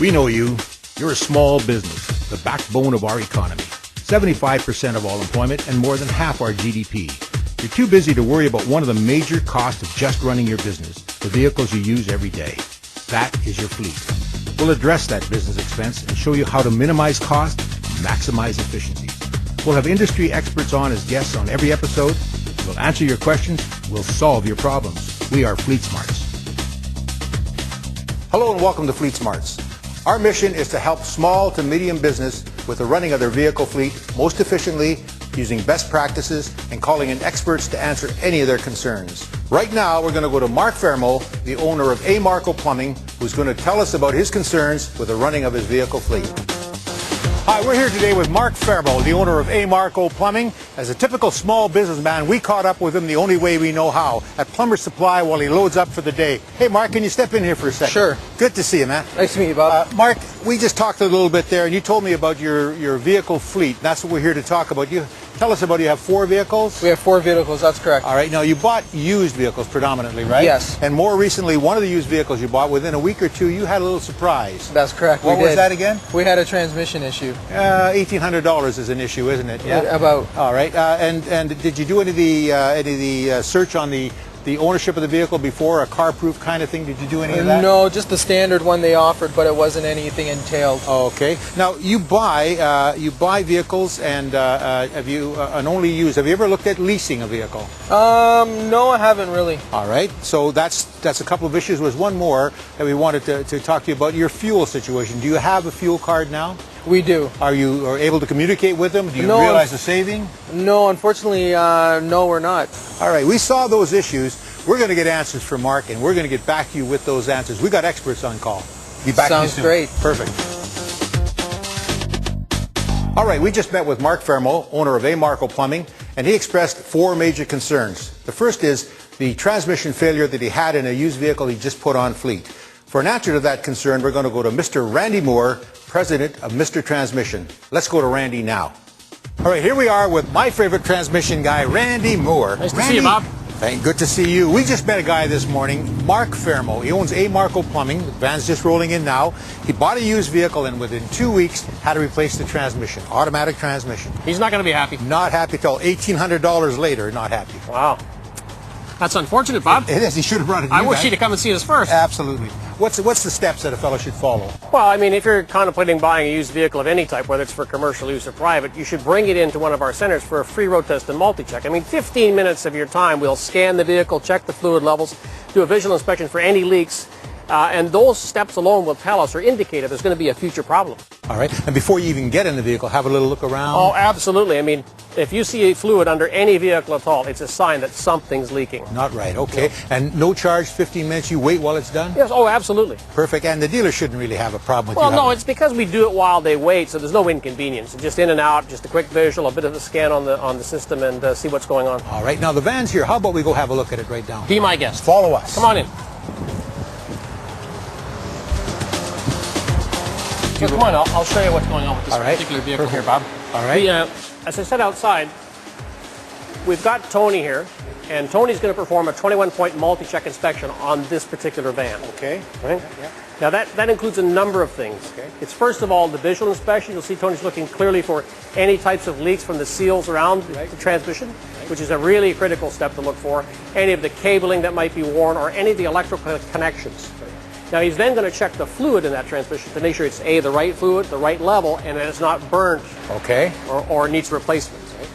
We know you. You're a small business, the backbone of our economy. 75% of all employment and more than half our GDP. You're too busy to worry about one of the major costs of just running your business, the vehicles you use every day. That is your fleet. We'll address that business expense and show you how to minimize cost, maximize efficiencies. We'll have industry experts on as guests on every episode. We'll answer your questions. We'll solve your problems. We are Fleet Smarts. Hello and welcome to Fleet Smarts. Our mission is to help small to medium business with the running of their vehicle fleet most efficiently, using best practices and calling in experts to answer any of their concerns. Right now, we're going to go to Mark Fermo, the owner of A. Marco Plumbing, who's going to tell us about his concerns with the running of his vehicle fleet. Hi, we're here today with Mark Fermo, the owner of A. Marco Plumbing. As a typical small businessman, we caught up with him the only way we know how, at Plumber Supply while he loads up for the day. Hey, Mark, can you step in here for a second? Sure. Good to see you, man. Nice to meet you, Bob. Mark, we just talked a little bit there, and you told me about your vehicle fleet. That's what we're here to talk about. You tell us about, you have 4 vehicles? We have 4 vehicles, that's correct. All right, now you bought used vehicles predominantly, right? Yes. And more recently, one of the used vehicles you bought, within a week or two, you had a little surprise. That's correct. What was that again? We had a transmission issue. $1,800 is an issue, isn't it? Yeah. About. All right. And did you do any of the search on the ownership of the vehicle before, a car-proof kind of thing? Did you do any of that? No, just the standard one they offered, but it wasn't anything entailed. Okay. Now you buy vehicles, and and only used. Have you ever looked at leasing a vehicle? No, I haven't really. All right. So that's a couple of issues. There's one more that we wanted to talk to you about, your fuel situation. Do you have a fuel card now? We do. Are you able to communicate with them? Do you realize the saving? No, unfortunately, no, we're not. All right, we saw those issues. We're going to get answers from Mark, and we're going to get back to you with those answers. We got experts on call. Be back to you soon. Sounds great. Perfect. All right, we just met with Mark Fermo, owner of A. Marco Plumbing, and he expressed 4 major concerns. The first is the transmission failure that he had in a used vehicle he just put on fleet. For an answer to that concern, we're going to go to Mr. Randy Moore, president of Mr. Transmission. Let's go to Randy now. All right, here we are with my favorite transmission guy, Randy Moore. Nice to see you, Bob. Good to see you. We just met a guy this morning, Mark Fermo. He owns A. Marco Plumbing. The van's just rolling in now. He bought a used vehicle and within 2 weeks had to replace the transmission, automatic transmission. He's not going to be happy. Not happy at all. $1,800 later, not happy. Wow. That's unfortunate, Bob. It is. He should have brought it to you I wish guys. he'd have come and seen us first. Absolutely. What's the steps that a fellow should follow? Well, I mean, if you're contemplating buying a used vehicle of any type, whether it's for commercial use or private, you should bring it into one of our centers for a free road test and multi-check. I mean, 15 minutes of your time, we'll scan the vehicle, check the fluid levels, do a visual inspection for any leaks, and those steps alone will tell us or indicate if there's going to be a future problem. All right. And before you even get in the vehicle, have a little look around. Oh, absolutely. I mean, if you see a fluid under any vehicle at all, it's a sign that something's leaking. Not right. Okay. And no charge, 15 minutes, you wait while it's done? Yes. Oh, absolutely. Perfect. And the dealer shouldn't really have a problem with Well, you. no, it's because we do it while they wait, so there's no inconvenience. Just in and out, just a quick visual, a bit of a scan on the system, and see what's going on. All right. Now, the van's here. How about we go have a look at it right now? Be my guest. Follow us. Come on in. So come on, I'll show you what's going on with this particular vehicle here, Bob. All right. As I said outside, we've got Tony here, and Tony's going to perform a 21-point multi-check inspection on this particular van. Okay. Right? Yeah. Now that includes a number of things. Okay. It's first of all the visual inspection. You'll see Tony's looking clearly for any types of leaks from the seals around the transmission, which is a really critical step to look for. Any of the cabling that might be worn, or any of the electrical connections. Now he's then going to check the fluid in that transmission to make sure it's the right fluid, the right level, and that it's not burnt or needs replacement. Right?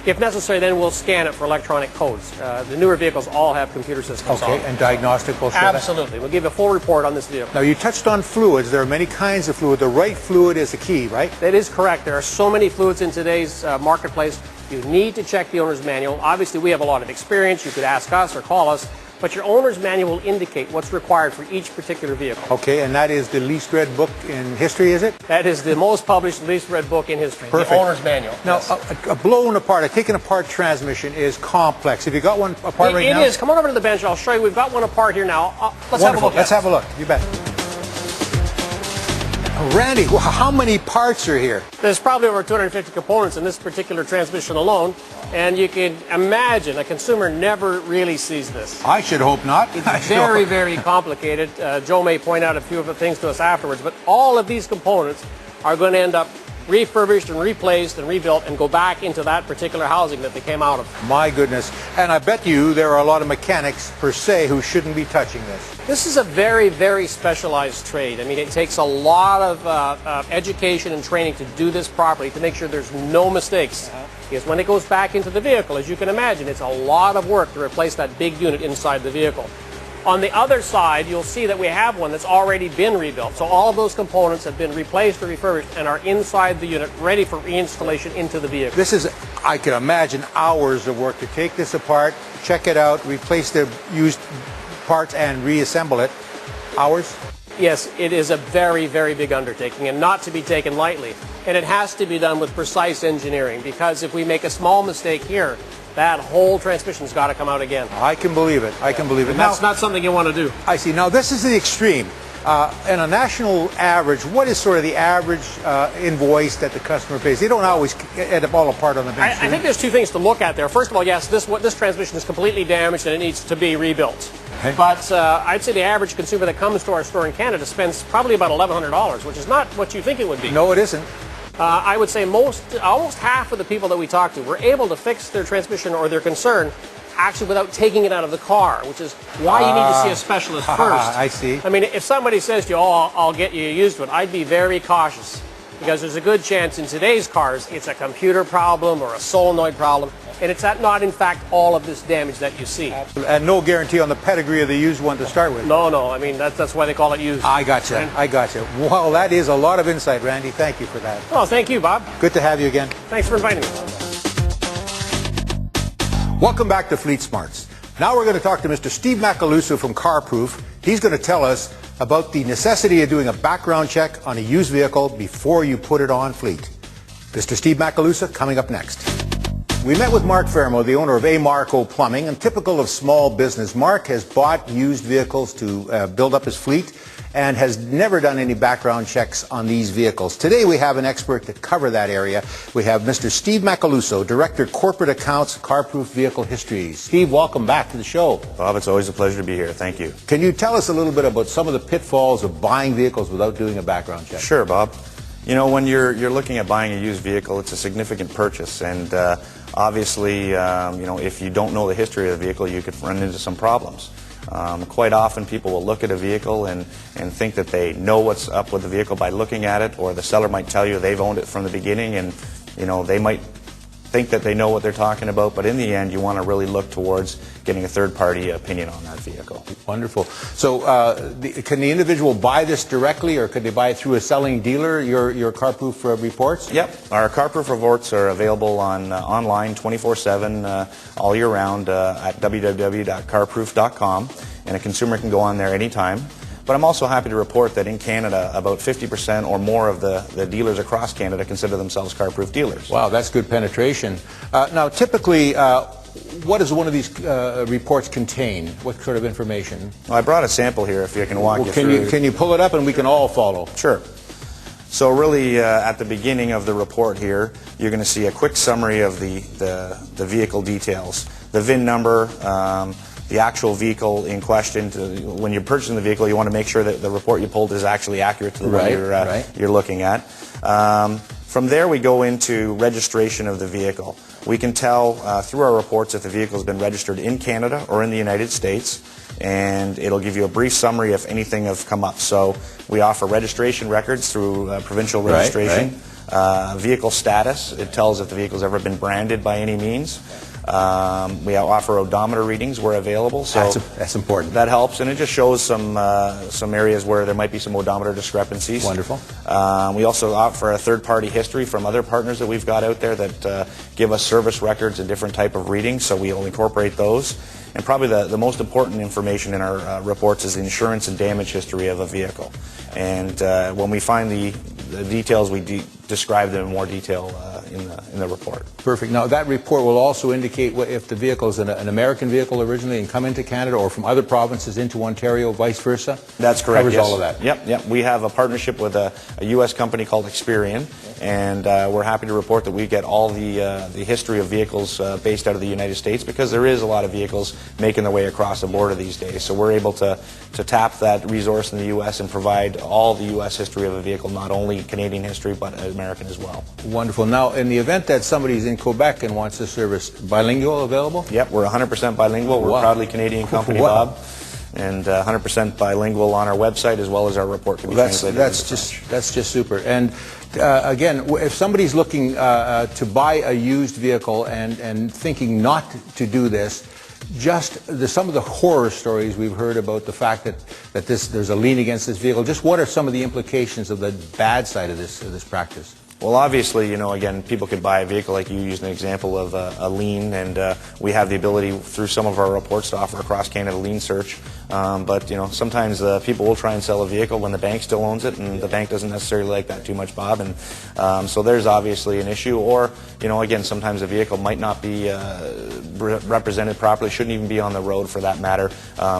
If necessary, then we'll scan it for electronic codes. The newer vehicles all have computer systems on them. And diagnostic will show that? Absolutely. We'll give you a full report on this vehicle. Now, you touched on fluids. There are many kinds of fluid. The right fluid is the key, right? That is correct. There are so many fluids in today's marketplace. You need to check the owner's manual. Obviously, we have a lot of experience. You could ask us or call us. But your owner's manual will indicate what's required for each particular vehicle. Okay, and that is the least read book in history, is it? That is the most published, least read book in history. Perfect. The owner's manual. Now, yes. a blown apart, a taken apart transmission is complex. Have you got one apart right now? It is. Come on over to the bench. I'll show you. We've got one apart here now. Let's have a look. Let's have a look. You bet. Randy, how many parts are here? There's probably over 250 components in this particular transmission alone, and you can imagine a consumer never really sees this. I should hope not. It's very, very complicated. Joe may point out a few of the things to us afterwards, but all of these components are going to end up refurbished and replaced and rebuilt and go back into that particular housing that they came out of. My goodness. And I bet you there are a lot of mechanics per se who shouldn't be touching this. This is a very, very specialized trade. I mean, it takes a lot of education and training to do this properly, to make sure there's no mistakes. Because when it goes back into the vehicle, as you can imagine, it's a lot of work to replace that big unit inside the vehicle. On the other side, you'll see that we have one that's already been rebuilt. So all of those components have been replaced or refurbished and are inside the unit, ready for reinstallation into the vehicle. This is, I can imagine, hours of work to take this apart, check it out, replace the used parts and reassemble it. Hours? Yes, it is a very, very big undertaking and not to be taken lightly. And it has to be done with precise engineering, because if we make a small mistake here, that whole transmission's got to come out again. I can believe it. I can believe it. And that's not something you want to do. I see. Now, this is the extreme. In a national average, what is sort of the average invoice that the customer pays? They don't always end up all apart on the bench. I think there's two things to look at there. First of all, yes, this transmission is completely damaged and it needs to be rebuilt. Okay. But I'd say the average consumer that comes to our store in Canada spends probably about $1,100, which is not what you think it would be. No, it isn't. I would say almost half of the people that we talk to were able to fix their transmission or their concern actually without taking it out of the car, which is why you need to see a specialist first. I see. I mean, if somebody says to you, oh, I'll get you a used one, I'd be very cautious, because there's a good chance in today's cars it's a computer problem or a solenoid problem, and it's not in fact all of this damage that you see. And no guarantee on the pedigree of the used one to start with. No, I mean, that's why they call it used. I gotcha. I gotcha. Well, that is a lot of insight, Randy. Thank you for that. Oh, thank you, Bob. Good to have you again. Thanks for inviting me. Welcome back to Fleet Smarts. Now we're going to talk to Mr. Steve Macaluso from CarProof. He's going to tell us about the necessity of doing a background check on a used vehicle before you put it on fleet. Mr. Steve Macaluso coming up next. We met with Mark Fermo, the owner of A. Marco Plumbing, and typical of small business, Mark has bought used vehicles to build up his fleet and has never done any background checks on these vehicles. Today we have an expert to cover that area. We have Mr. Steve Macaluso, Director Corporate Accounts, CarProof Vehicle Histories. Steve, welcome back to the show. Bob, it's always a pleasure to be here. Thank you. Can you tell us a little bit about some of the pitfalls of buying vehicles without doing a background check? Sure, Bob. You know, when you're looking at buying a used vehicle, it's a significant purchase, and obviously, you know, if you don't know the history of the vehicle, you could run into some problems. Quite often people will look at a vehicle and think that they know what's up with the vehicle by looking at it, or the seller might tell you they've owned it from the beginning, and you know, they might think that they know what they're talking about, but in the end you want to really look towards getting a third-party opinion on that vehicle. Wonderful. So can the individual buy this directly, or could they buy it through a selling dealer, your CarProof reports? Yep. Our CarProof reports are available online 24/7 all year round at www.carproof.com, and a consumer can go on there anytime. But I'm also happy to report that in Canada, about 50% or more of the dealers across Canada consider themselves CarProof dealers. Wow, that's good penetration. Now, typically, what does one of these reports contain? What sort of information? Well, I brought a sample here if you can walk you through. Can you pull it up and we can all follow? Sure. So really, at the beginning of the report here, you're going to see a quick summary of the vehicle details. The VIN number, the actual vehicle in question. When you're purchasing the vehicle, you want to make sure that the report you pulled is actually accurate to the one you're looking at. From there, we go into registration of the vehicle. We can tell through our reports if the vehicle has been registered in Canada or in the United States, and it'll give you a brief summary if anything have come up. So we offer registration records through provincial registration. Vehicle status, it tells if the vehicle's ever been branded by any means. We offer odometer readings where available, so that's important. That helps, and it just shows some areas where there might be some odometer discrepancies. Wonderful. We also offer a third-party history from other partners that we've got out there that give us service records and different type of readings, so we'll incorporate those. And probably the most important information in our reports is the insurance and damage history of a vehicle. And when we find the details, we describe them in more detail in the report. Perfect. Now that report will also indicate if the vehicle is an American vehicle originally and come into Canada, or from other provinces into Ontario, vice versa? That's correct. Covers yes. all of that. Yep. We have a partnership with a U.S. company called Experian, and we're happy to report that we get all the history of vehicles based out of the United States, because there is a lot of vehicles making their way across the border these days. So we're able to tap that resource in the U.S. and provide all the U.S. history of a vehicle, not only Canadian history, but American as well. Wonderful. Now, in the event that somebody's in Quebec and wants this service, bilingual available? Yep, we're 100% bilingual. We're a proudly Canadian company, Bob, and 100% bilingual on our website, as well as our report can be translated. That's just super. And again, if somebody's looking to buy a used vehicle and thinking not to do this, some of the horror stories we've heard about the fact that there's a lien against this vehicle. Just what are some of the implications of the bad side of this practice? Well, obviously, you know, again, people could buy a vehicle, like you used an example of a lien, and we have the ability through some of our reports to offer a cross-Canada lien search. But, you know, sometimes people will try and sell a vehicle when the bank still owns it, and the bank doesn't necessarily like that too much, Bob. And so there's obviously an issue. Or, you know, again, sometimes a vehicle might not be represented properly, shouldn't even be on the road for that matter,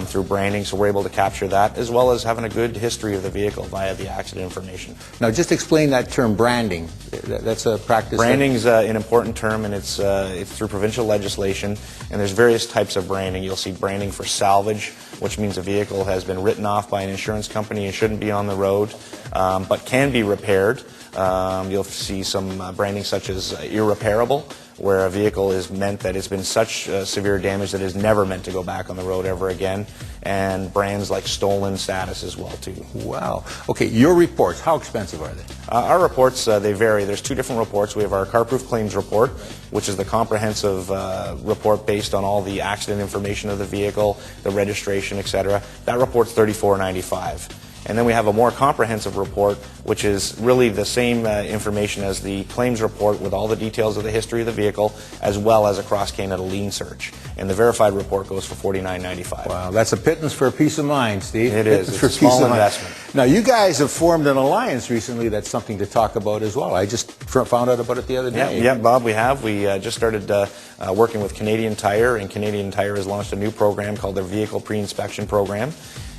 through branding. So we're able to capture that, as well as having a good history of the vehicle via the accident information. Now, just explain that term, branding. That's a practice. Branding is an important term, and it's through provincial legislation, and there's various types of branding. You'll see branding for salvage, which means a vehicle has been written off by an insurance company and shouldn't be on the road, but can be repaired. You'll see some branding such as irreparable, where a vehicle is meant that it's been such severe damage that it's never meant to go back on the road ever again, and brands like stolen status as well too. Wow. Okay, your reports, how expensive are they? Our reports, they vary. There's two different reports. We have our Carproof Claims Report, which is the comprehensive report based on all the accident information of the vehicle, the registration, etc. That report's $34.95. And then we have a more comprehensive report, which is really the same information as the claims report, with all the details of the history of the vehicle, as well as a cross-Canada lien search. And the verified report goes for $49.95. Wow, that's a pittance for a peace of mind, Steve. It is. It's a small investment. Now, you guys have formed an alliance recently. That's something to talk about as well. I just found out about it the other day. Yeah, Bob, we have. We just started working with Canadian Tire, and Canadian Tire has launched a new program called their Vehicle Pre-Inspection Program.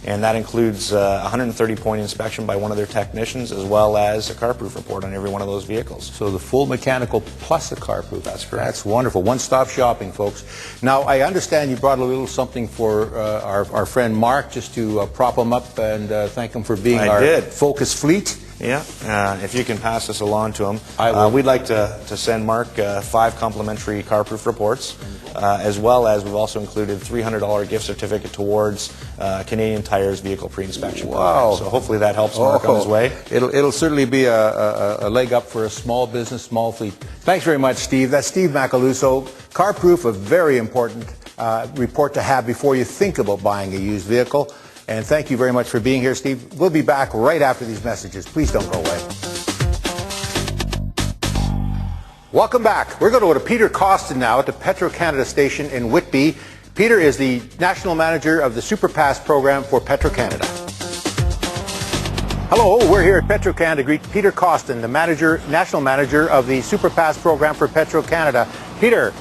And that includes a 130-point inspection by one of their technicians, as well as a carproof report on every one of those vehicles. So the full mechanical plus a carproof. That's correct. That's wonderful. One-stop shopping, folks. Now, I understand you brought a little something for our friend Mark, just to prop him up and thank him for being our Focus Fleet. Yeah, if you can pass this along to him. I will. We'd like to send Mark 5 complimentary carproof reports, as well as we've also included $300 gift certificate towards Canadian Tire's Vehicle Pre-Inspection Program. So hopefully that helps Mark on his way. It'll certainly be a leg up for a small business, small fleet. Thanks very much, Steve. That's Steve Macaluso. Carproof, a very important report to have before you think about buying a used vehicle. And thank you very much for being here, Steve. We'll be back right after these messages. Please don't go away. Welcome back. We're going to go to Peter Costin now at the Petro-Canada station in Whitby. Peter is the National Manager of the SuperPass program for Petro-Canada. Hello, we're here at Petro-Canada. Greet Peter Costin, the National Manager of the SuperPass program for Petro-Canada. Peter,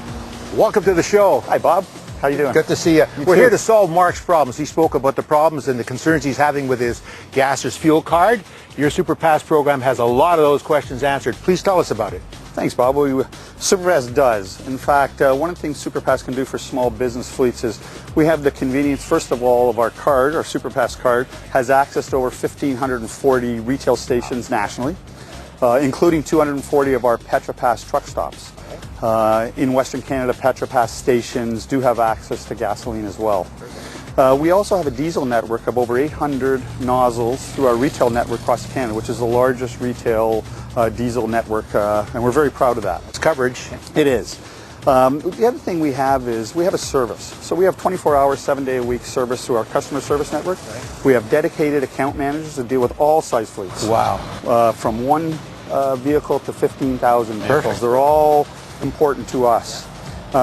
welcome to the show. Hi, Bob. How you doing? Good to see you. We're too. here to solve Mark's problems. He spoke about the problems and the concerns he's having with his gas or fuel card. Your SuperPass program has a lot of those questions answered. Please tell us about it. Thanks, Bob. SuperPass does. In fact, one of the things SuperPass can do for small business fleets is we have the convenience, first of all, of our card. Our SuperPass card has access to over 1,540 retail stations nationally, including 240 of our PetroPass truck stops. In Western Canada, PetroPass stations do have access to gasoline as well. We also have a diesel network of over 800 nozzles through our retail network across Canada, which is the largest retail diesel network, and we're very proud of that. It's coverage. It is. The other thing we have is we have a service. So we have 24-hour, 7-day-a-week service through our customer service network. We have dedicated account managers that deal with all size fleets. Wow. From one vehicle to 15,000 vehicles. Perfect. They're all important to us.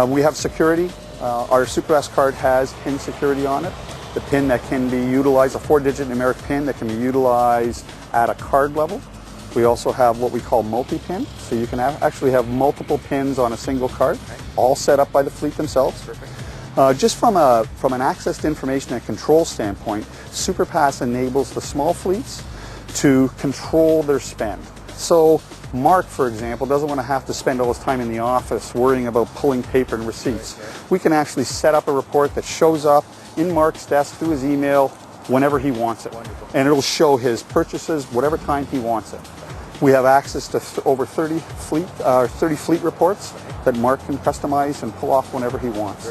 We have security. Our SuperPass card has PIN security on it. The PIN that can be utilized, a 4-digit numeric PIN that can be utilized at a card level. We also have what we call multi-pin, so you can actually have multiple pins on a single card, all set up by the fleet themselves. Just from an access to information and control standpoint, SuperPass enables the small fleets to control their spend. So Mark, for example, doesn't want to have to spend all his time in the office worrying about pulling paper and receipts. We can actually set up a report that shows up in Mark's desk through his email whenever he wants it. And it'll show his purchases whatever time he wants it. We have access to over 30 fleet reports that Mark can customize and pull off whenever he wants.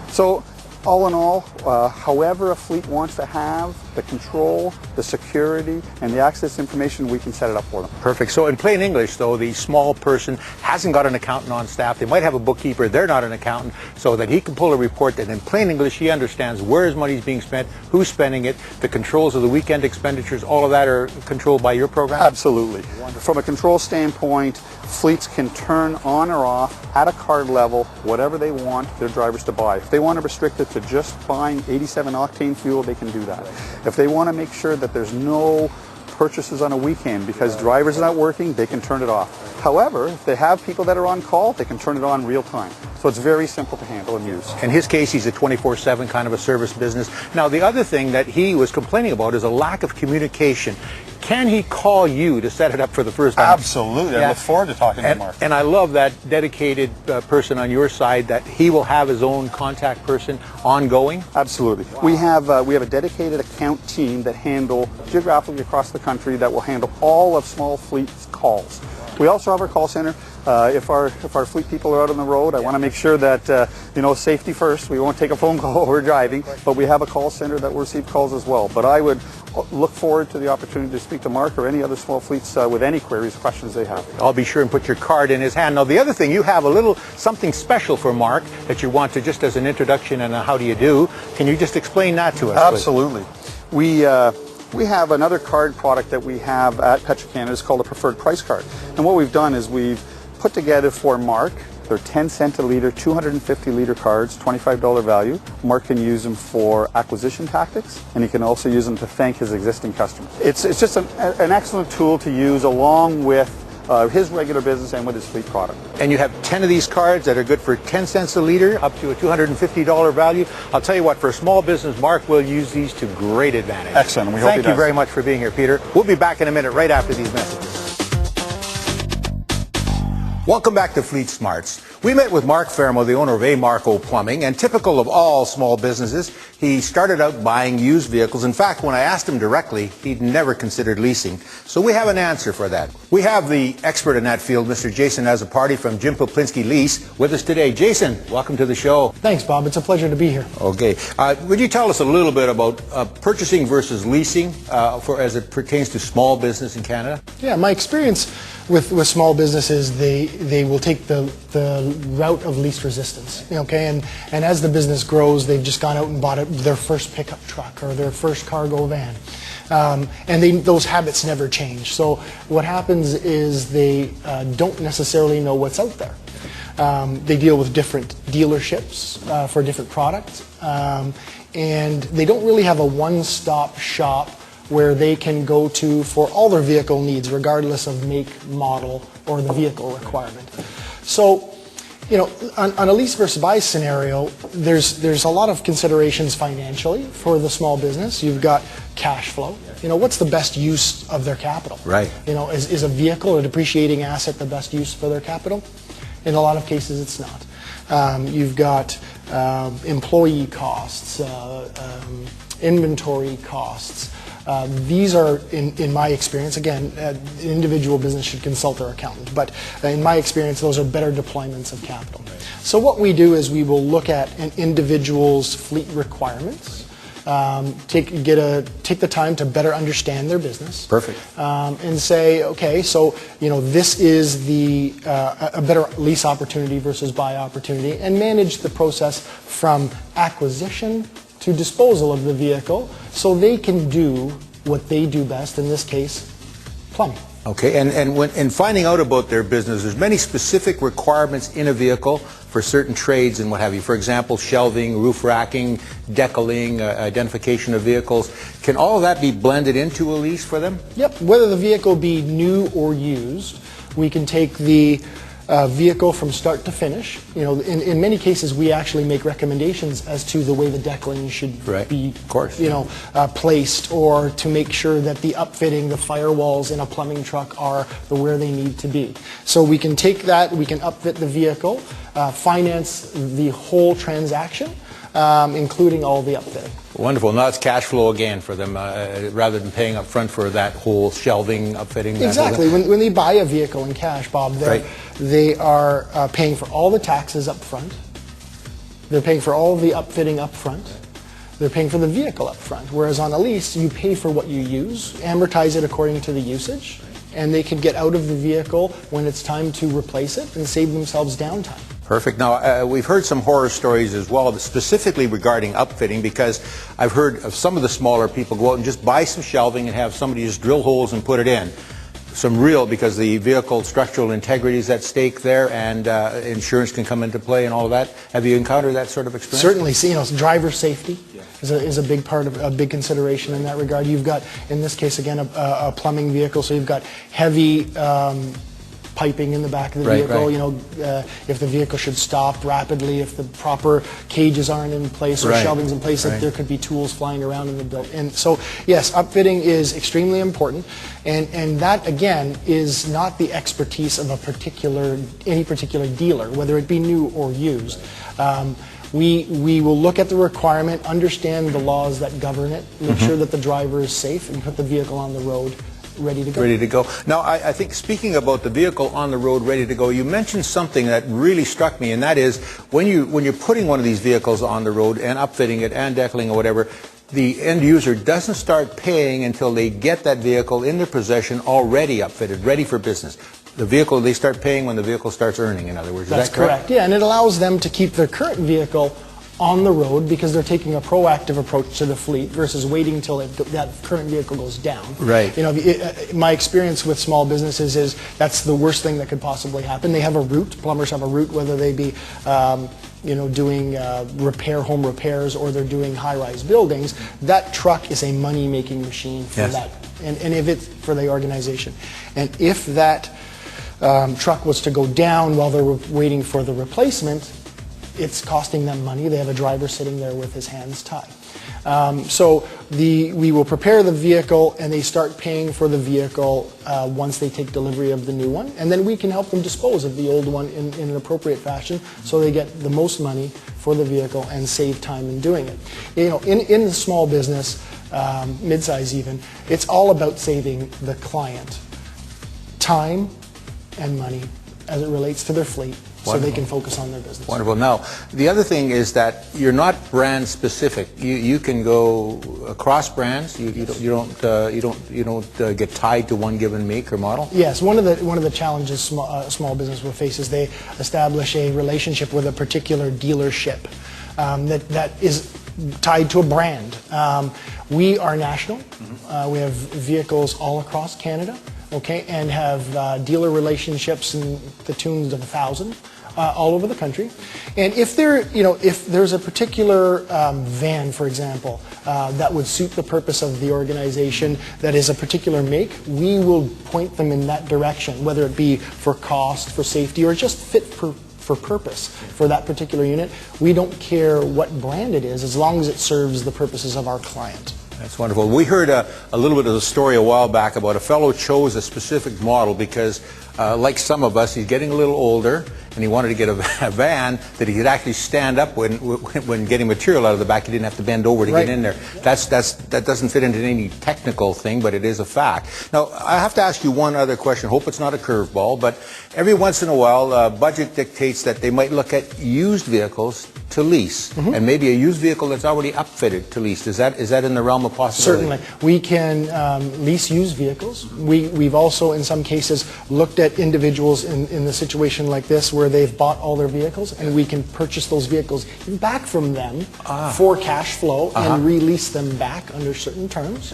So all in all, however a fleet wants to have the control, the security, and the access information, we can set it up for them. Perfect. So in plain English, though, the small person hasn't got an accountant on staff. They might have a bookkeeper. They're not an accountant, so that he can pull a report that in plain English he understands where his money is being spent, who's spending it, the controls of the weekend expenditures, all of that are controlled by your program? Absolutely. From a control standpoint, fleets can turn on or off at a card level whatever they want their drivers to buy. If they want to restrict it to just buying 87 octane fuel, they can do that. If they want to make sure that there's no purchases on a weekend because drivers are not working, they can turn it off. However, if they have people that are on call, they can turn it on real time. So it's very simple to handle and use. In his case, he's a 24/7 kind of a service business. Now, the other thing that he was complaining about is a lack of communication. Can he call you to set it up for the first time? Absolutely. Yeah. I look forward to talking to Mark. And I love that dedicated person on your side, that he will have his own contact person ongoing. Absolutely. Wow. We have a dedicated account team that handle geographically across the country that will handle all of small fleet's calls. We also have our call center. If our fleet people are out on the road, I want to make sure that safety first. We won't take a phone call while we're driving, but we have a call center that will receive calls as well. But I would look forward to the opportunity to speak to Mark or any other small fleets with any queries, questions they have. I'll be sure and put your card in his hand. Now, the other thing, you have a little something special for Mark that you want to, just as an introduction and a how do you do. Can you just explain that to us, Absolutely. Please? We have another card product that we have at Petro-Canada. It's called a preferred price card. And what we've done is we've put together for Mark, they're 10 cent a litre, 250 litre cards, $25 value. Mark can use them for acquisition tactics, and he can also use them to thank his existing customers. It's just an excellent tool to use along with his regular business and with his fleet product. And you have 10 of these cards that are good for 10 cents a litre, up to a $250 value. I'll tell you what, for a small business, Mark will use these to great advantage. Excellent. We hope he does. Thank you very much for being here, Peter. We'll be back in a minute right after these messages. Welcome back to Fleet Smarts. We met with Mark Fermo, the owner of A. Marco Plumbing, and typical of all small businesses, he started out buying used vehicles. In fact, when I asked him directly, he'd never considered leasing. So we have an answer for that. We have the expert in that field, Mr. Jason Azaparty from Jim Poplinski Lease, with us today. Jason, welcome to the show. Thanks, Bob. It's a pleasure to be here. Okay. Would you tell us a little bit about purchasing versus leasing as it pertains to small business in Canada? Yeah, my experience with small businesses, they will take the route of least resistance. Okay, and as the business grows, they've just gone out and bought their first pickup truck or their first cargo van, and those habits never change. So what happens is they don't necessarily know what's out there. They deal with different dealerships for different products, and they don't really have a one-stop shop where they can go to for all their vehicle needs, regardless of make, model, or the vehicle requirement. So, on a lease versus buy scenario, there's a lot of considerations financially for the small business. You've got cash flow. What's the best use of their capital? Right. Is a vehicle, a depreciating asset, the best use for their capital? In a lot of cases, it's not. You've got employee costs, inventory costs. These are, in my experience, again, an individual business should consult their accountant, but in my experience, those are better deployments of capital. So what we do is we will look at an individual's fleet requirements, take the time to better understand their business. Perfect. And say, okay, so this is a better lease opportunity versus buy opportunity, and manage the process from acquisition to disposal of the vehicle, so they can do what they do best, in this case, plumbing. Okay, and when in finding out about their business, there's many specific requirements in a vehicle for certain trades and what have you. For example, shelving, roof racking, decaling, identification of vehicles. Can all of that be blended into a lease for them? Yep, whether the vehicle be new or used, we can take the vehicle from start to finish. You know, in many cases, we actually make recommendations as to the way the decaling should be, of course, you know, placed, or to make sure that the upfitting, the firewalls in a plumbing truck are where they need to be. So we can take that, we can upfit the vehicle, finance the whole transaction, including all the upfitting. Wonderful. Now it's cash flow again for them, rather than paying up front for that whole shelving, upfitting. Exactly. When they buy a vehicle in cash, Bob, they are paying for all the taxes up front. They're paying for all the upfitting up front. They're paying for the vehicle up front. Whereas on a lease, you pay for what you use, amortize it according to the usage, and they can get out of the vehicle when it's time to replace it and save themselves downtime. Perfect. Now, we've heard some horror stories as well, specifically regarding upfitting, because I've heard of some of the smaller people go out and just buy some shelving and have somebody just drill holes and put it in. Some real, because the vehicle structural integrity is at stake there, and insurance can come into play and all of that. Have you encountered that sort of experience? Certainly. See, you know, driver safety is a big part of a big consideration in that regard. You've got, in this case again, a plumbing vehicle, so you've got heavy piping in the back of the vehicle. You know, if the vehicle should stop rapidly, if the proper cages aren't in place or shelving's in place, there could be tools flying around in the build. And so, yes, upfitting is extremely important, and that again is not the expertise of any particular dealer, whether it be new or used. We will look at the requirement, understand the laws that govern it, make sure that the driver is safe, and put the vehicle on the road ready to go. Ready to go. Now, I think speaking about the vehicle on the road ready to go, you mentioned something that really struck me, and that is when you're putting one of these vehicles on the road and upfitting it and decaling or whatever, the end user doesn't start paying until they get that vehicle in their possession already upfitted, ready for business. The vehicle, they start paying when the vehicle starts earning, in other words. That's is that correct? Correct. Yeah, and it allows them to keep their current vehicle on the road because they're taking a proactive approach to the fleet versus waiting until that current vehicle goes down. Right. You know, my experience with small businesses is that's the worst thing that could possibly happen. They have a route. Plumbers have a route, whether they be you know, doing home repairs, or they're doing high-rise buildings. That truck is a money-making machine for that, and if it's for the organization. And if that truck was to go down while they're waiting for the replacement, it's costing them money. They have a driver sitting there with his hands tied. So we will prepare the vehicle, and they start paying for the vehicle once they take delivery of the new one, and then we can help them dispose of the old one in an appropriate fashion so they get the most money for the vehicle and save time in doing it. You know, in the small business, mid-size even, it's all about saving the client time and money as it relates to their fleet. So they can focus on their business. Wonderful. Now, the other thing is that you're not brand specific. You can go across brands. You don't get tied to one given make or model. Yes, one of the challenges small business will face is they establish a relationship with a particular dealership that is tied to a brand. We are national. We have vehicles all across Canada. Okay, and have dealer relationships in the tunes of 1,000 all over the country. And if there's a particular van, for example, that would suit the purpose of the organization, that is a particular make, we will point them in that direction, whether it be for cost, for safety, or just fit for purpose for that particular unit. We don't care what brand it is, as long as it serves the purposes of our client. That's wonderful. We heard a little bit of a story a while back about a fellow chose a specific model because, like some of us, he's getting a little older, and he wanted to get a van that he could actually stand up when getting material out of the back. He didn't have to bend over to get in there. That doesn't fit into any technical thing, but it is a fact. Now, I have to ask you one other question. Hope it's not a curveball, but every once in a while, budget dictates that they might look at used vehicles to lease, and maybe a used vehicle that's already upfitted to lease. Is that in the realm of possibility? Certainly. We can lease used vehicles. We've also, in some cases, looked at individuals in the situation like this where they've bought all their vehicles, and we can purchase those vehicles back from them for cash flow and release them back under certain terms.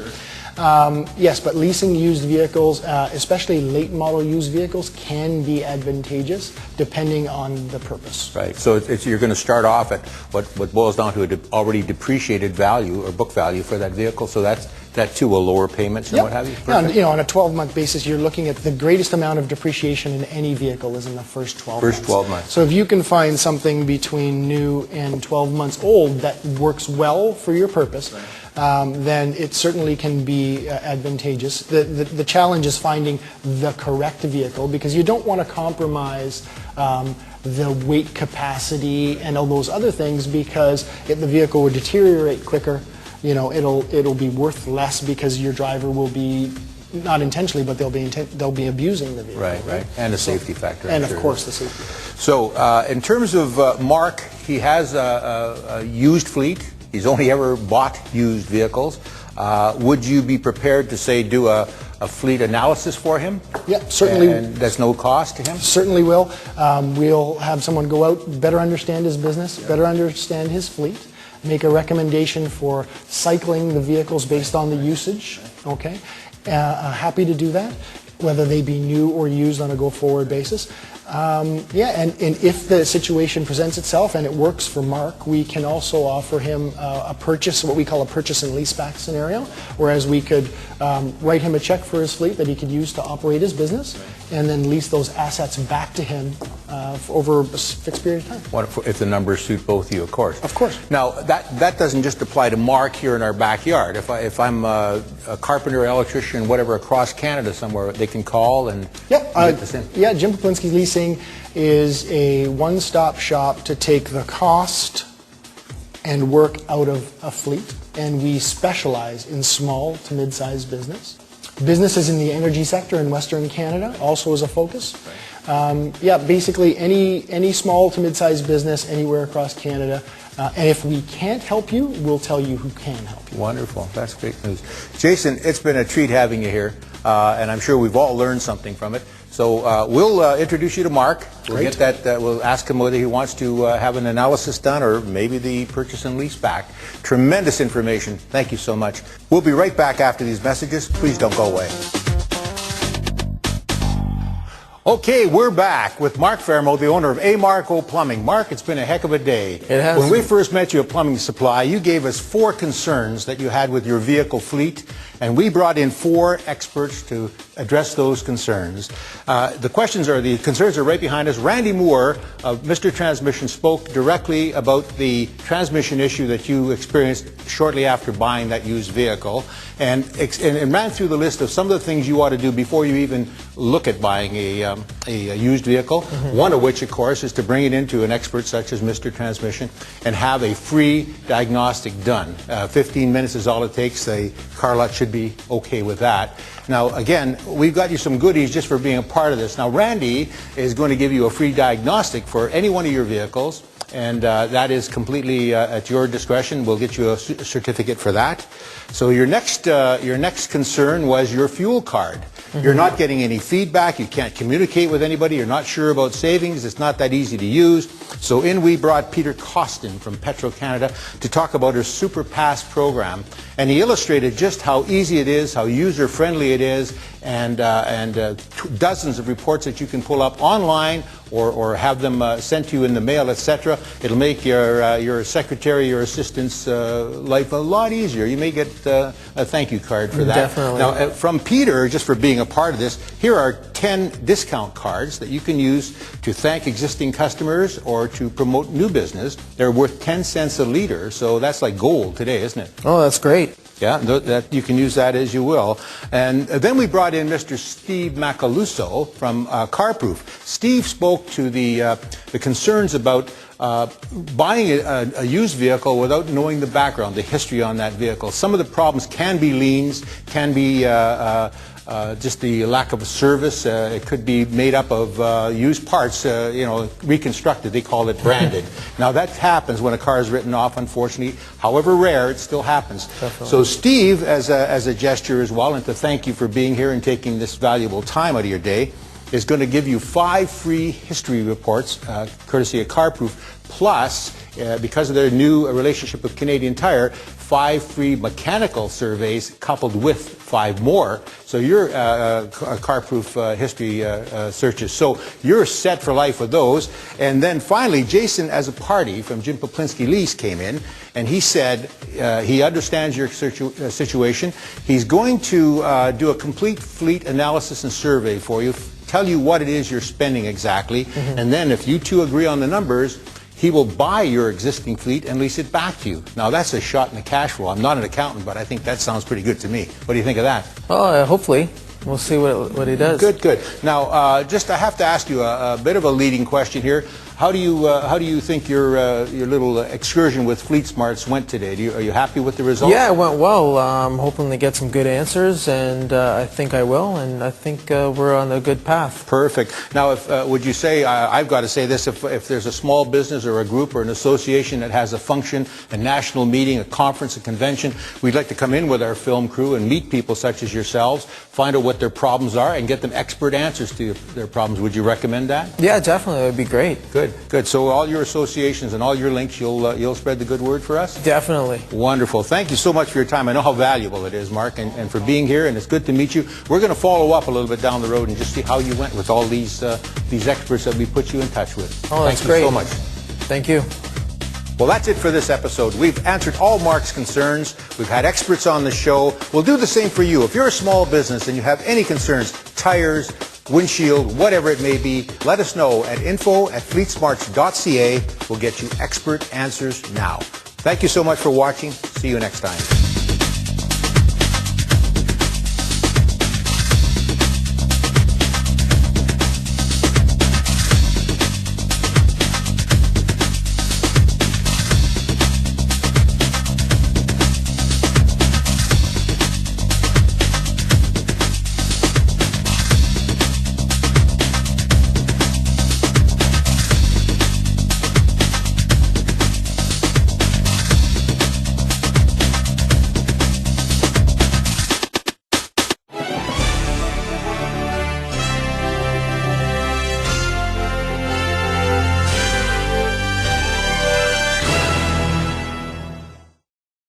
Yes, but leasing used vehicles, especially late model used vehicles, can be advantageous depending on the purpose. Right. So you're going to start off at what boils down to an already depreciated value or book value for that vehicle. So that too will lower payments and what have you. Yeah, and, on a 12-month basis, you're looking at the greatest amount of depreciation in any vehicle is in the first 12 months. First 12 months. So if you can find something between new and 12 months old that works well for your purpose, then it certainly can be advantageous. The challenge is finding the correct vehicle, because you don't want to compromise the weight capacity and all those other things, because if the vehicle would deteriorate quicker, it'll be worth less because your driver will be, not intentionally, but they'll be abusing the vehicle. Right. And a safety factor. And of course the safety. So in terms of Mark, he has a used fleet. He's only ever bought used vehicles. Would you be prepared to, say, do a fleet analysis for him? Yeah, certainly. And that's no cost to him? Certainly will. We'll have someone go out, better understand his business, better understand his fleet, make a recommendation for cycling the vehicles based on the usage. Okay, happy to do that, whether they be new or used on a go-forward basis. And if the situation presents itself and it works for Mark, we can also offer him a purchase, what we call a purchase and leaseback scenario, whereas we could write him a check for his fleet that he could use to operate his business, and then lease those assets back to him for over a fixed period of time. What if the numbers suit both of you, of course? Of course. Now, that doesn't just apply to Mark here in our backyard. If I'm a carpenter, electrician, whatever, across Canada somewhere, they can call and get this in? Yeah, Jim Poplinski Leasing is a one-stop shop to take the cost and work out of a fleet, and we specialize in small to mid-sized business. Businesses in the energy sector in Western Canada also is a focus. Basically any small to mid-sized business anywhere across Canada. And if we can't help you, we'll tell you who can help you. Wonderful. That's great news. Jason, it's been a treat having you here, and I'm sure we've all learned something from it. So we'll introduce you to Mark. We'll get that. We'll ask him whether he wants to have an analysis done, or maybe the purchase and lease back. Tremendous information. Thank you so much. We'll be right back after these messages. Please don't go away. Okay, we're back with Mark Farmo, the owner of A. Marco Plumbing. Mark, it's been a heck of a day. It has. When we first met you at Plumbing Supply, you gave us 4 concerns that you had with your vehicle fleet, and we brought in 4 experts to address those concerns. The concerns are right behind us. Randy Moore of Mr. Transmission spoke directly about the transmission issue that you experienced shortly after buying that used vehicle, and ran through the list of some of the things you ought to do before you even look at buying a used vehicle. Mm-hmm. One of which, of course, is to bring it into an expert such as Mr. Transmission and have a free diagnostic done. 15 minutes is all it takes. The car lot should be okay with that. Now, again, we've got you some goodies just for being a part of this. Now, Randy is going to give you a free diagnostic for any one of your vehicles, and that is completely at your discretion. We'll get you a certificate for that. So your next concern was your fuel card. Mm-hmm. You're not getting any feedback. You can't communicate with anybody. You're not sure about savings. It's not that easy to use. So we brought Peter Costin from Petro-Canada to talk about her Super Pass program. And he illustrated just how easy it is, how user-friendly it is, and dozens of reports that you can pull up online or have them sent to you in the mail, etc. It'll make your secretary, your assistant's life a lot easier. You may get a thank you card for that. Definitely. Now, from Peter, just for being a part of this, here are 10 discount cards that you can use to thank existing customers or to promote new business. They're worth 10 cents a liter, so that's like gold today, isn't it? Oh, that's great. Yeah, that you can use that as you will. And then we brought in Mr. Steve Macaluso from CarProof. Steve spoke to the concerns about buying a used vehicle without knowing the background, the history on that vehicle. Some of the problems can be liens, can be just the lack of a service. It could be made up of used parts, reconstructed. They call it branded. Now that happens when a car is written off, unfortunately. However rare, it still happens. Definitely. So Steve, as a gesture as well, and to thank you for being here and taking this valuable time out of your day, is going to give you 5 free history reports, courtesy of CarProof, plus, because of their new relationship with Canadian Tire, 5 free mechanical surveys coupled with 5 more. So your CarProof history searches. So you're set for life with those. And then finally, Jason, as a party from Jim Poplinski Lease, came in, and he said he understands your situation. He's going to do a complete fleet analysis and survey for you, tell you what it is you're spending exactly, and then if you two agree on the numbers, he will buy your existing fleet and lease it back to you. Now, that's a shot in the cash flow. I'm not an accountant, but I think that sounds pretty good to me. What do you think of that? Well, hopefully. We'll see what he does. Good, good. Now, I have to ask you a bit of a leading question here. How do you think your little excursion with Fleet Smarts went today? Are you happy with the results? Yeah, it went well. I'm hoping to get some good answers, and I think I will, and I think we're on a good path. Perfect. Now, would you say, I've got to say this, if there's a small business or a group or an association that has a function, a national meeting, a conference, a convention, we'd like to come in with our film crew and meet people such as yourselves, find out what their problems are, and get them expert answers to their problems. Would you recommend that? Yeah, definitely. It would be great. Good, good. So all your associations and all your links, you'll spread the good word for us? Definitely. Wonderful. Thank you so much for your time. I know how valuable it is, Mark, and for being here, and it's good to meet you. We're going to follow up a little bit down the road and just see how you went with all these experts that we put you in touch with. Oh, that's great. Thank you so much. Thank you. Well, that's it for this episode. We've answered all Mark's concerns. We've had experts on the show. We'll do the same for you. If you're a small business and you have any concerns, tires, windshield, whatever it may be, let us know at info@fleetsmarts.ca. We'll get you expert answers now. Thank you so much for watching. See you next time.